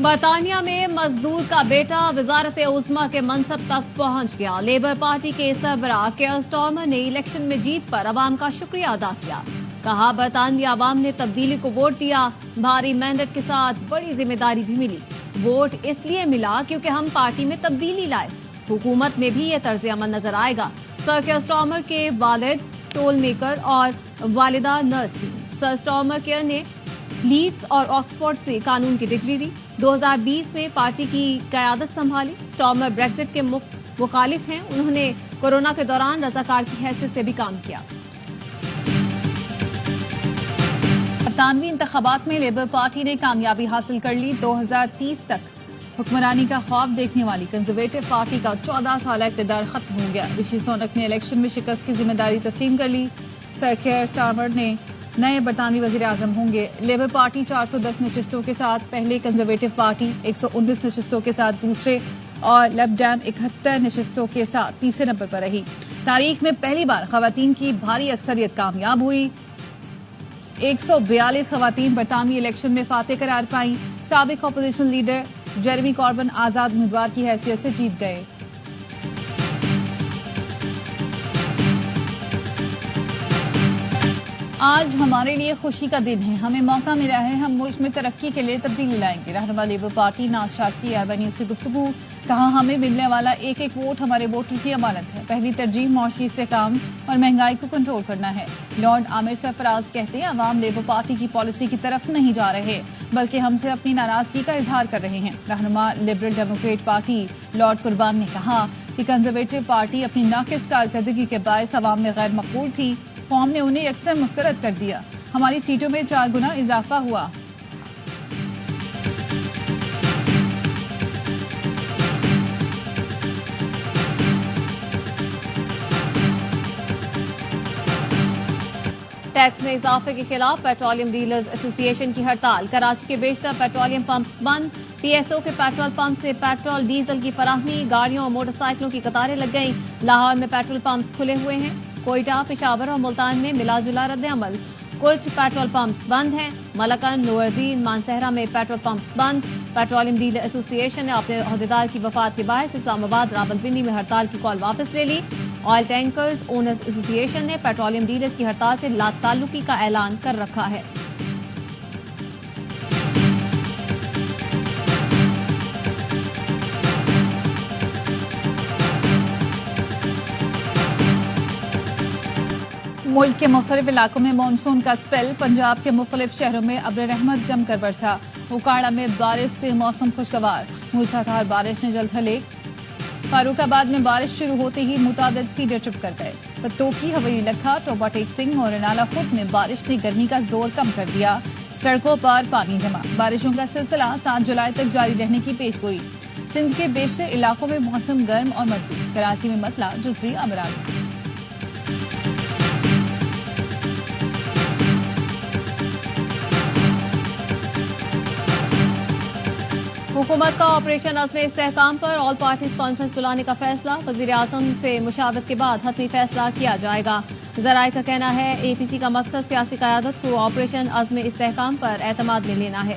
برطانیہ میں مزدور کا بیٹا وزارت عظمیٰ کے منصب تک پہنچ گیا۔ لیبر پارٹی کے سربراہ کیئر سٹارمر نے الیکشن میں جیت پر عوام کا شکریہ ادا کیا۔ کہا برطانوی عوام نے تبدیلی کو ووٹ دیا، بھاری مینڈیٹ کے ساتھ بڑی ذمہ داری بھی ملی۔ ووٹ اس لیے ملا کیونکہ ہم پارٹی میں تبدیلی لائے، حکومت میں بھی یہ طرز عمل نظر آئے گا۔ سر کیئر سٹارمر کے والد ٹول میکر اور والدہ نرس تھی۔ سر سٹارمر کیئر نے لیڈز اور آکسفورڈ سے قانون کی ڈگری لی۔ 2020 میں پارٹی کی قیادت سنبھالی۔ سٹارمر بریگزٹ کے مخالف ہیں۔ انہوں نے کورونا کے دوران رضاکار کی حیثیت سے بھی کام کیا۔ برطانوی انتخابات میں لیبر پارٹی نے کامیابی حاصل کر لی۔ 2030 تک حکمرانی کا خواب دیکھنے والی کنزرویٹو پارٹی کا 14 سالہ اقتدار ختم ہو گیا۔ رشی سونک نے الیکشن میں شکست کی ذمہ داری تسلیم کر لی۔ سر کیئر سٹارمر نے نئے برطانوی وزیر اعظم ہوں گے۔ لیبر پارٹی 410 نشستوں کے ساتھ پہلے، کنزرویٹو پارٹی 119 نشستوں کے ساتھ دوسرے اور لیب ڈیم 71 نشستوں کے ساتھ تیسرے نمبر پر رہی۔ تاریخ میں پہلی بار خواتین کی بھاری اکثریت کامیاب ہوئی۔ 142 خواتین برطانوی الیکشن میں فاتح قرار پائیں۔ سابق اپوزیشن لیڈر جیریمی کاربن آزاد امیدوار کی حیثیت سے جیت گئے۔ آج ہمارے لیے خوشی کا دن ہے، ہمیں موقع ملا ہے، ہم ملک میں ترقی کے لیے تبدیلی لائیں گے۔ رہنما لیبر پارٹی ناز شاہ کی ایئر نیوز سے گفتگو۔ کہا ہمیں ملنے والا ایک ایک ووٹ ہمارے ووٹر کی امانت ہے۔ پہلی ترجیح معاشی استحکام اور مہنگائی کو کنٹرول کرنا ہے۔ لارڈ عامر سرفراز کہتے ہیں عوام لیبر پارٹی کی پالیسی کی طرف نہیں جا رہے بلکہ ہم سے اپنی ناراضگی کا اظہار کر رہے ہیں۔ رہنما لبرل ڈیموکریٹ پارٹی لارڈ قربان نے کہا کہ کنزرویٹو پارٹی اپنی ناقص کارکردگی کے باعث عوام میں غیر مقبول تھی، قوم نے انہیں اکثر مسترد کر دیا، ہماری سیٹوں میں 4 گنا اضافہ ہوا۔ ٹیکس میں اضافے کے خلاف پیٹرولیم ڈیلرز ایسوسی ایشن کی ہڑتال۔ کراچی کے بیشتر پیٹرولیم پمپس بند۔ پی ایس او کے پیٹرول پمپ سے پیٹرول ڈیزل کی فراہمی، گاڑیوں اور موٹر سائیکلوں کی قطاریں لگ گئیں۔ لاہور میں پیٹرول پمپس کھلے ہوئے ہیں۔ کوئٹہ، پشاور اور ملتان میں ملا جلا رد عمل، کچھ پیٹرول پمپس بند ہیں۔ ملکن، نوردین، مانسہرہ میں پیٹرول پمپس بند۔ پیٹرولیم ڈیلر ایسوسی ایشن نے اپنے عہدیدار کی وفات کے باعث اسلام آباد راولپنڈی میں ہڑتال کی کال واپس لے لی۔ آئل ٹینکرز اونرز ایسوسی ایشن نے پیٹرولیم ڈیلرز کی ہڑتال سے لا تعلقی کا اعلان کر رکھا ہے۔ ملک کے مختلف علاقوں میں مانسون کا سپیل۔ پنجاب کے مختلف شہروں میں ابر رحمت جم کر برسا۔ اکاڑا میں بارش سے موسم خوشگوار، موسلادھار بارش نے جلد ڈھلے۔ فاروق آباد میں بارش شروع ہوتے ہی متعدد فیڈر ٹرپ کر گئے۔ پتوکی، حویلی لکھا، ٹوبا ٹیک سنگھ اور رنالا خود میں بارش نے گرمی کا زور کم کر دیا۔ سڑکوں پر پانی جمع۔ بارشوں کا سلسلہ 7 جولائی تک جاری رہنے کی پیش گوئی۔ سندھ کے بیشتر علاقوں میں موسم گرم اور مرطوب۔ کراچی میں مطلع جزوی امراض۔ حکومت کا آپریشن عزم استحکام پر آل پارٹیز کانفرنس بلانے کا فیصلہ۔ وزیر اعظم سے مشاورت کے بعد حتمی فیصلہ کیا جائے گا۔ ذرائع کا کہنا ہے اے پی سی کا مقصد سیاسی قیادت کو آپریشن عزم استحکام پر اعتماد میں لینا ہے۔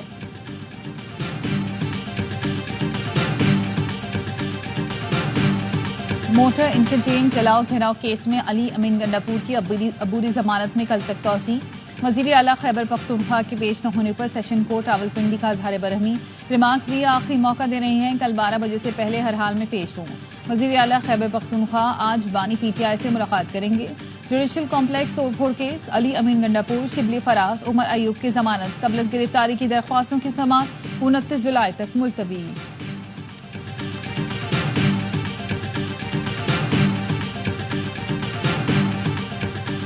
موٹر انٹرچینج جلاؤ گھیراؤ کیس میں علی امین گنڈاپور کی عبوری ضمانت میں کل تک توسیع۔ وزیر اعلیٰ خیبر پختونخوا کے پیش نہ ہونے پر سیشن کورٹ راولپنڈی کا اظہار برہمی۔ ریمارکس دیے آخری موقع دے رہے ہیں، کل 12 بجے سے پہلے ہر حال میں پیش ہوں۔ وزیر اعلیٰ خیبر پختونخوا آج بانی پی ٹی آئی سے ملاقات کریں گے۔ جوڈیشل کمپلیکس توڑ پھوڑ کیس، علی امین گنڈاپور، شبلی فراز، عمر ایوب کی ضمانت قبل از گرفتاری کی درخواستوں کی سماعت 29 جولائی تک ملتوی۔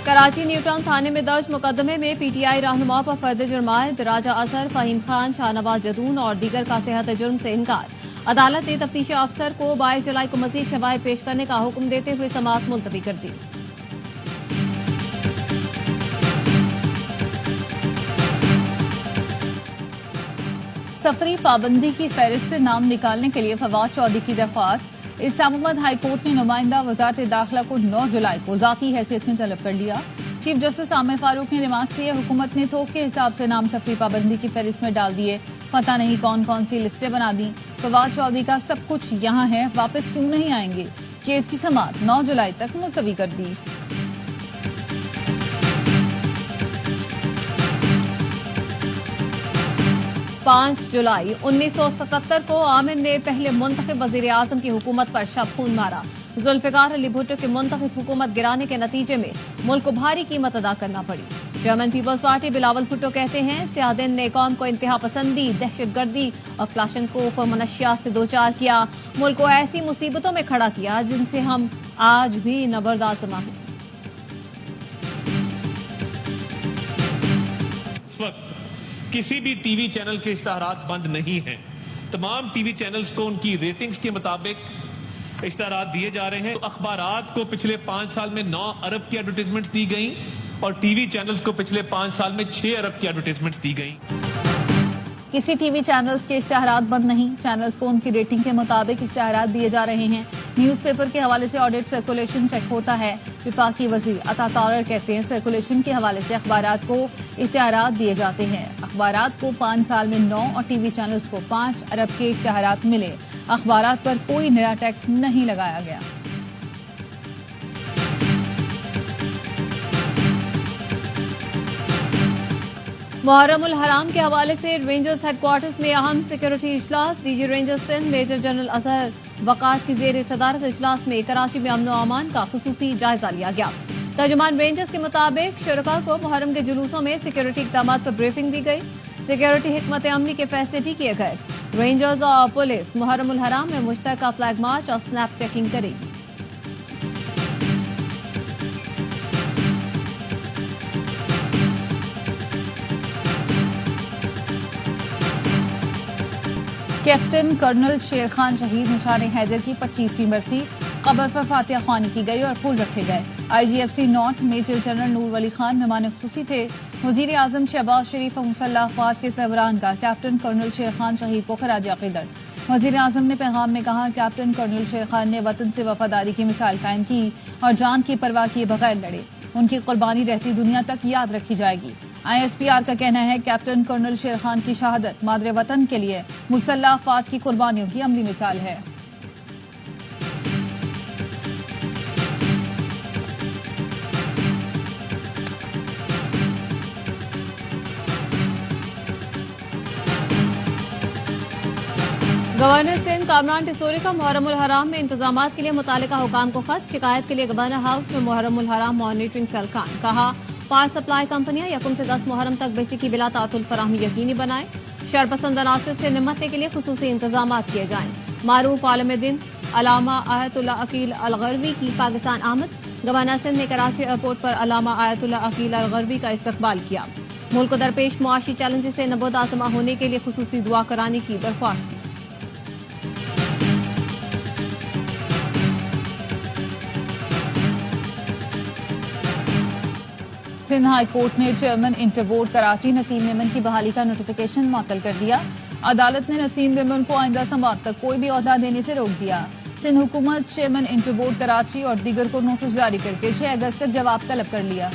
کراچی نیو ٹاؤن تھانے میں درج مقدمے میں پی ٹی آئی رہنما پر فرد جرم عائد، راجہ اظہر، فہیم خان، شاہ نواز جدون اور دیگر کا صحت جرم سے انکار۔ عدالت نے تفتیشی افسر کو 22 جولائی کو مزید شواہد پیش کرنے کا حکم دیتے ہوئے سماعت ملتوی کر دی۔ سفری پابندی کی فہرست سے نام نکالنے کے لیے فواد چودھری کی درخواست۔ اسلام آباد ہائی کورٹ نے نمائندہ وزارت داخلہ کو 9 جولائی کو ذاتی حیثیت میں طلب کر لیا۔ چیف جسٹس عامر فاروق نے ریمارکس دیے، حکومت نے تھوک کے حساب سے نام سفری پابندی کی فہرست میں ڈال دیے، पता नहीं कौन कौन सी लिस्टें बना दी। फवाद चौधरी का सब कुछ यहाँ है, वापस क्यों नहीं आएंगे। केस की समाअत 9 जुलाई तक मुलतवी कर दी। पाँच जुलाई 1977 को आमिर ने पहले मुंतखब वजीर आजम की हुकूमत पर शबखून मारा। जुल्फिकार अली भुट्टो की मुंतखब हुकूमत गिराने के नतीजे में मुल्क को भारी कीमत अदा करना पड़ी। Chairman peoples party Bilawal Bhutto कहते हैं, स्याह दिन ने कौम को इंतहा पसंदी, दहशतगर्दी और क्लाशनकोफ और मनशियात से दो चार किया, मुल्क को ऐसी मुसीबतों में खड़ा किया जिनसे हम आज भी न बर्दाश्त हैं। किसी भी टीवी चैनल के इश्तहारात बंद नहीं हैं। तमाम टीवी चैनल्स को उनकी रेटिंग्स के मुताबिक इश्तहारात दिए जा रहे हैं। अखबारात को पिछले 5 साल में 9 अरब की एडवर्टाइजमेंट्स दी गई और टीवी चैनल्स को पिछले 5 साल में 6 अरब की एडवर्टाइजमेंट्स दी गई। किसी टीवी चैनल्स के इश्तहारात बंद नहीं, चैनल्स को उनकी रेटिंग के मुताबिक इश्तहारात दिए जा रहे हैं। न्यूज़पेपर के हवाले से ऑडिट सर्कुलेशन चेक होता है। विफाकी वज़ीर अता तारर कहते हैं, सर्कुलेशन के हवाले से अखबारात को इश्तहारात दिए जाते हैं। अखबारात को 5 साल में 9 और टीवी चैनल्स को 5 अरब के इश्तहारात मिले। अखबारात पर कोई नया टैक्स नहीं लगाया गया। मुहर्रम उल हराम के हवाले से रेंजर्स हेडक्वार्टर्स में अहम सिक्योरिटी इजलास। DG rangers Sindh major general Azhar Waqas की जेर सदारत इजलास में कराची में अमन और अमान का खुसूसी जायजा लिया गया। तर्जुमान रेंजर्स के मुताबिक शुरका को मुहर्रम के जुलूसों में सिक्योरिटी इक़दामात पर ब्रीफिंग दी गई। सिक्योरिटी हिकमत अमली के फैसले भी किए गए। रेंजर्स और पुलिस मुहर्रम उल हराम में मुश्तरका फ्लैग मार्च और स्नैप चेकिंग करेगी। कैप्टन कर्नल शेर खान शहीद निशान हैदर की 25वीं बरसी। कब्र पर फातिहा ख्वानी की गई और फूल रखे गए। IGFC नॉर्थ मेजर जनरल नूर वली खान मेहमान खुसूसी थे। वजीर आजम शहबाज शरीफ और मुसल्लह अफवाज के सरबराहान का कैप्टन कर्नल शेर खान शहीद को खराज अकीदत। वजीर आजम ने पैगाम में कहा, कैप्टन कर्नल शेर खान ने वतन से वफादारी की मिसाल कायम की और जान की परवाह किए बगैर लड़े। उनकी कुर्बानी रहती दुनिया तक याद रखी जाएगी। ISPR का कहना है, कैप्टन कर्नल शेर खान की शहादत मादरे वतन के लिए मुसल्लह अफवाज की कुर्बानियों की अमली मिसाल है। गवर्नर सिंध कामरान टिसोरी का मुहर्रम उल हराम में इंतजामात के लिए मुतालिका हुकाम को खत। शिकायत के लिए गवर्नर हाउस में मुहर्रम उल हराम मॉनिटरिंग सेल कायम। कहा, पावर सप्लाई कंपनियां यकम से 10 मुहर्रम तक बिजली की बिला तातुल फराहमी यकीनी बनाएं। शरपसंद अनासर से निमटने के लिए खुसूसी इंतजामात किए जाएं। मारूफ आलम दिन अलामा आयतुल्लाह अकील अलगरवी की पाकिस्तान आमद। गवर्नर सिंध ने कराची एयरपोर्ट पर अलामा आयतुल्लाह अकील अलगरवी का इस्तकबाल किया। मुल्क को दरपेश मुआशी चैलेंज से नबोदासमा होने के लिए खुसूसी दुआ कराने की दरख्वास्त की। सिंध हाई कोर्ट ने चेयरमैन इंटरबोर्ड कराची नसीम मेमन की बहाली का नोटिफिकेशन मुअत्तल कर दिया। अदालत ने नसीम मेमन को आइंदा समाअत तक कोई भी ओहदा देने से रोक दिया। सिंध हुकूमत चेयरमैन इंटरबोर्ड कराची और दीगर को नोटिस जारी करके 6 अगस्त तक जवाब तलब कर लिया।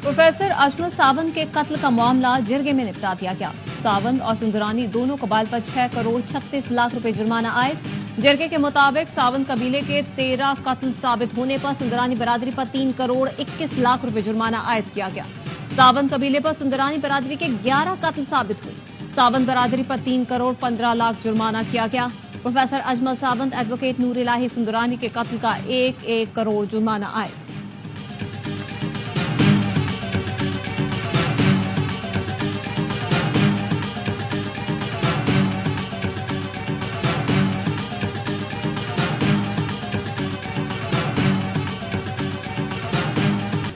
प्रोफेसर अजमल सावंत के कत्ल का मामला जिरगे में निपटा दिया गया। सावंत और सुंदरानी दोनों कबाइल पर 6 करोड़ 36 लाख रुपए जुर्माना आए। जिरगे के मुताबिक सावंत कबीले के 13 कत्ल साबित होने पर सुंदरानी बरादरी पर 3 करोड़ 21 लाख रुपए जुर्माना आयद किया गया। सावंत कबीले पर सुंदरानी बरादरी के 11 कत्ल साबित हुए। सावंत बरादरी पर 3 करोड़ 15 लाख जुर्माना किया गया। प्रोफेसर अजमल सावंत एडवोकेट नूर इलाही सुंदरानी के कत्ल का 1 करोड़ जुर्माना आयद।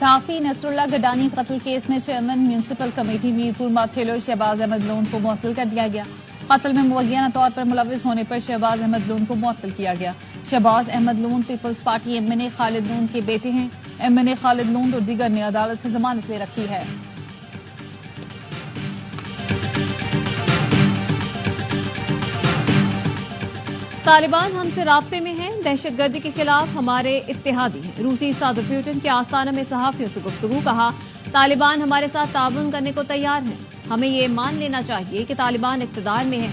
साफी नसरुल्लाह गडानी कत्ल केस में chairman municipal committee Mirpur Mathelo Shahbaz Ahmed Lone को मुअत्तल कर दिया गया। कत्ल में मुवक्किलाना तौर पर मुलविस होने पर शहबाज अहमद लोन को मुअत्तल किया गया। Shahbaz Ahmed Lone peoples party MNA Khalid Lone के बेटे हैं। MNA खालिद लोन और दीगर ने अदालत से जमानत ले रखी है। तालिबान हमसे राब्ते में हैं, दहशतगर्दी के खिलाफ हमारे इत्तेहादी हैं। रूसी सदर पुतिन के आस्ताना में सहाफियों से गुफ्तगू, कहा तालिबान हमारे साथ ताउन करने को तैयार है। हमें ये मान लेना चाहिए कि तालिबान इक़्तिदार में है।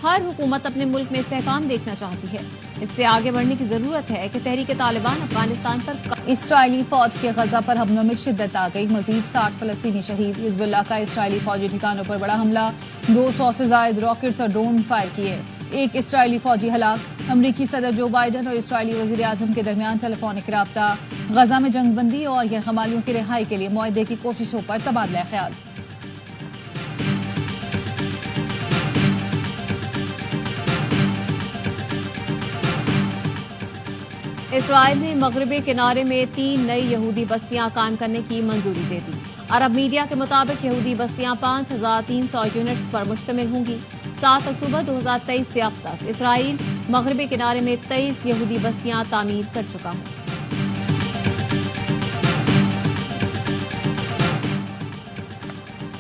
हर हुकूमत अपने मुल्क में इस्तेहकाम देखना चाहती है। इससे आगे बढ़ने की जरूरत है कि तहरीक तालिबान अफगानिस्तान पर इसराइली फौज के गजा पर हमलों में शिद्दत आ गई। मजीद 60 फलस्तीनी शहीद। हिजबुल्लाह का इसराइली फौजी ठिकानों पर बड़ा हमला, 200 से जायद रॉकेट्स और ड्रोन फायर किए। एक इसराइली फौजी हलाक। अमरीकी सदर जो बाइडन और इसराइली वजीर आजम के दरमियान टेलीफोनिक राब्ता। गजा में जंगबंदी और गैरहमालियों की रिहाई के लिए मुआहदे की कोशिशों पर तबादला ख्याल। इसराइल ने मगरबी किनारे में 3 नई यहूदी बस्तियां कायम करने की मंजूरी दे दी। अरब मीडिया के मुताबिक यहूदी बस्तियां 5300 यूनिट्स पर मुश्तमिल होंगी। 7 अक्टूबर 2023 से अब तक इसराइल मगरबी किनारे में 23 यहूदी बस्तियां तामीर कर चुका है।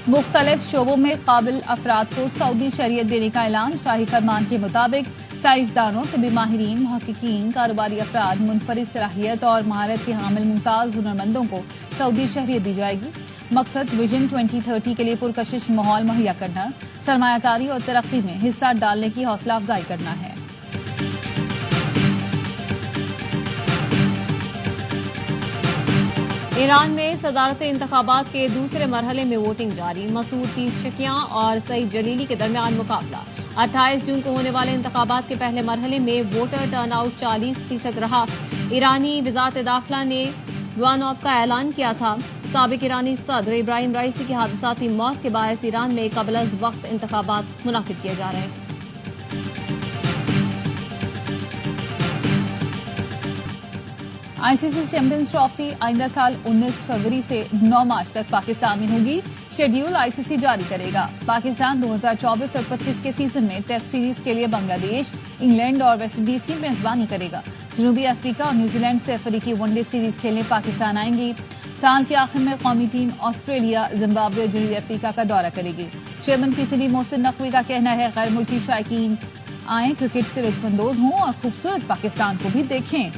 मुख्तलिफ शोबों में काबिल अफराद को सऊदी शरीयत देने का ऐलान। शाही फरमान के मुताबिक साइंसदानों, तबी माहिरीन, मुहक्किकीन, कारोबारी अफराद, मुनफरिद सलाहियत और महारत के हामिल मुमताज हुनरमंदों को सऊदी शरीयत दी जाएगी। मकसद विजन 2030 के लिए पुरकशिश माहौल मुहैया करना, सरमायाकारी और तरक्की में हिस्सा डालने की हौसला अफजाई करना है। ईरान में सदारती इंतखाबात के दूसरे मरहले में वोटिंग जारी। मसूद पीज़शकियां और सईद जलीली के दरमियान मुकाबला। 28 जून को होने वाले इंतखाबात के पहले मरहले में वोटर टर्नआउट 40% रहा। ईरानी वज़ारत दाखिला ने वन ऑफ का ऐलान किया था। साबिक ईरानी सदर इब्राहिम राइसी की हादसाती मौत के बायस ईरान में कबल अज़ वक्त इंतखाबात मुनाकिद किए जा रहे हैं। आईसीसी चैंपियंस ट्रॉफी आइंदा साल 19 फरवरी से 9 मार्च तक पाकिस्तान में होगी। शेड्यूल आईसीसी जारी करेगा। पाकिस्तान 2024 और 25 के सीजन में टेस्ट सीरीज के लिए बांग्लादेश, इंग्लैंड और वेस्ट इंडीज की मेजबानी करेगा। जनूबी अफ्रीका और न्यूजीलैंड से अफ्रीकी वनडे सीरीज खेलने पाकिस्तान आएंगी। साल के आखिर में कौमी टीम ऑस्ट्रेलिया, जिम्बाब्वे और जनूबी अफ्रीका का दौरा करेगी। चेयरमैन पीसीबी मोहसिन नकवी का कहना है गैर मुल्की शायकीन आए, क्रिकेट से लुत्फानंदोज हों और खूबसूरत पाकिस्तान को भी देखें।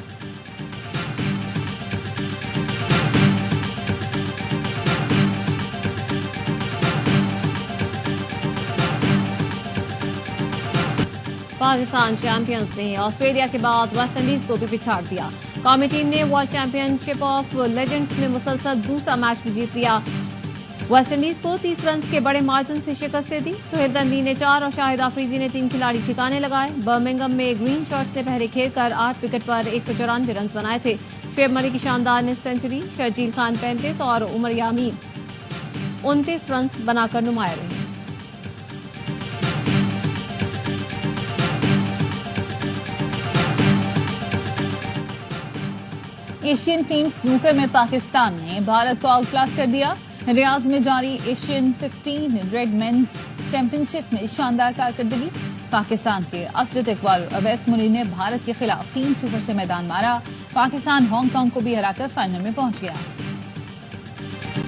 पाकिस्तान चैंपियंस ने ऑस्ट्रेलिया के बाद वेस्ट इंडीज को भी पिछाड़ दिया। कौमी टीम ने वर्ल्ड चैंपियनशिप ऑफ लेजेंड्स में मुसलसल दूसरा मैच भी जीत लिया। वेस्ट इंडीज को 30 रन के बड़े मार्जिन से शिकस्त दे दी। सोहेल दंदी ने 4 और शाहिद आफरीदी ने 3 खिलाड़ी ठिकाने लगाए। बर्मिंघम में ग्रीन शर्ट्स ने पहरे खेल कर 8 विकेट पर 194 रन बनाए थे। शुएब मलिक की शानदार ने सेंचुरी, शर्जील खान 35 और उमर यामीन 29 रन बनाकर नुमाया रहे। एशियन टीम स्नूकर में पाकिस्तान ने भारत को आउटक्लास कर दिया। रियाज में जारी एशियन 15 रेड मेंस चैंपियनशिप में शानदार कारकर्दगी। पाकिस्तान के असरत इकबाल और अवैस मुनीर ने भारत के खिलाफ 3-0 से मैदान मारा। पाकिस्तान हांगकांग को भी हराकर फाइनल में पहुंच गया।